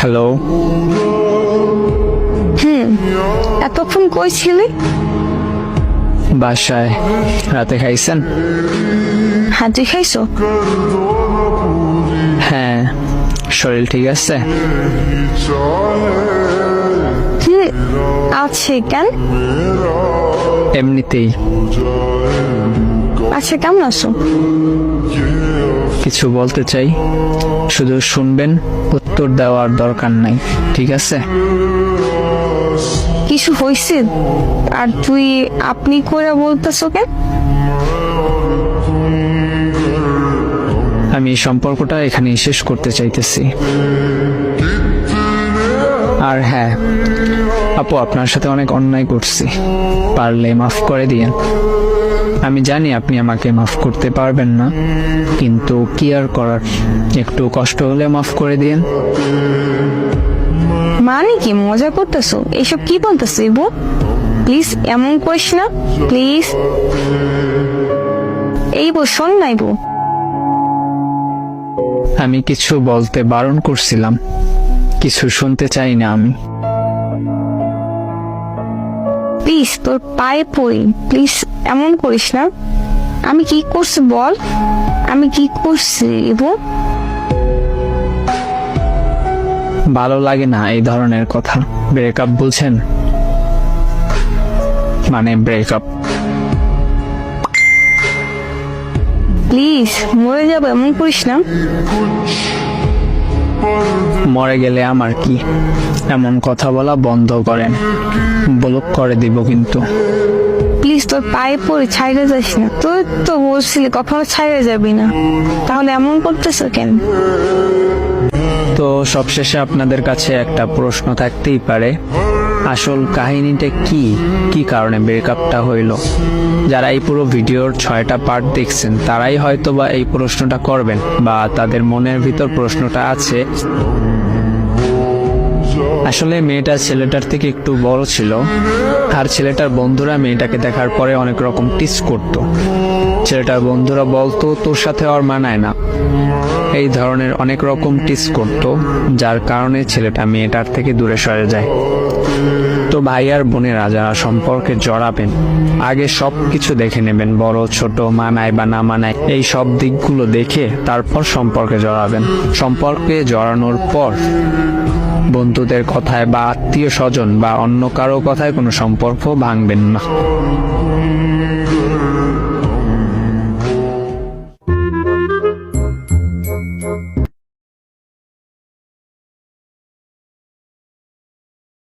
Hello, এতক্ষণ কই ছিলি? বাসায়। রাতে খাইছেন? হ্যাঁ, তুই খাইছো? হ্যাঁ। শরীর ঠিক আছে? আছে। কেন? এমনিতেই। আচ্ছা, কেমন আছো? কিছু বলতে চাই, শুধু শুনবেন, উত্তর দেওয়ার দরকার নাই, ঠিক আছে? কিছু হয়েছে? আর তুই আপনি করে বলতেছো কেন? আমি এই সম্পর্কটা এখানেই শেষ করতে চাইতেছি। আর হ্যাঁ আপু, আপনার সাথে অনেক অন্যায় করছি, পারলে মাফ করে দিয়েন। আমি জানি আপনি আমাকে মাফ করতে পারবেন না, কিন্তু কি আর করার, একটু কষ্ট হলে মাফ করে দিয়েন। মানে কি মজা করতেছো? এইসব কি বলতেছো ইবু? প্লিজ এমন করিস না, প্লিজ। এই বউ, শোন না ইবু। আমি কিছু বলতে বারণ করছিলাম, কিছু শুনতে চাই না আমি। প্লিজ তোর পায়ে পড়ি, প্লিজ এমন করিস না। আমি কি করছি বল? আমি কি করছি ইবু? ভালো লাগে না এই ধরনের কথা। ব্রেকআপ বলছেন, মানে ব্রেকআপ। প্লিজ মরে যাবো, এমন করিস না। মরে গেলে আমার কি? এমন কথা বলা বন্ধ করেন, ব্লক করে দিব কিন্তু। প্লিজ তোর পায়ে পড়ে ছাইড়ে যাস না। তুই তো বলছিলি কখনো ছাইড়ে যাবি না, তাহলে এমন করতেছ কেন? তো সবশেষে আপনাদের কাছে একটা প্রশ্ন থাকতেই পারে, আসল কাহিনীটা কি, কি কারণে ব্রেকআপটা হইল? যারা এই পুরো ভিডিওর 6টা পার্ট দেখছেন তারাই হয়তো বা এই প্রশ্নটা করবেন, বা তাদের মনের ভিতর প্রশ্নটা আছে। আসলে মেয়েটা ছেলেটার থেকে একটু বড় ছিল, আর ছেলেটার বন্ধুরা মেয়েটাকে দেখার পরে অনেক রকম টিস করত। ছেলেটার বন্ধুরা বলতো তোর সাথে আর মানায় না, এই ধরনের অনেক রকম টিস করত, যার কারণে ছেলেটা মেয়েটার থেকে দূরে সরে যায়। তো ভাই আর বোনেরা যারা সম্পর্কে জড়াবেন, আগে সব কিছু দেখে নেবেন, বড় ছোট, মানায় বা না মানায়, এই সব দিকগুলো দেখে তারপর সম্পর্কে জড়াবেন। সম্পর্কে জড়ানোর পর বন্ধুদের কথায় বা আত্মীয় স্বজন বা অন্য কারো কথায় কোনো সম্পর্ক ভাঙবেন না।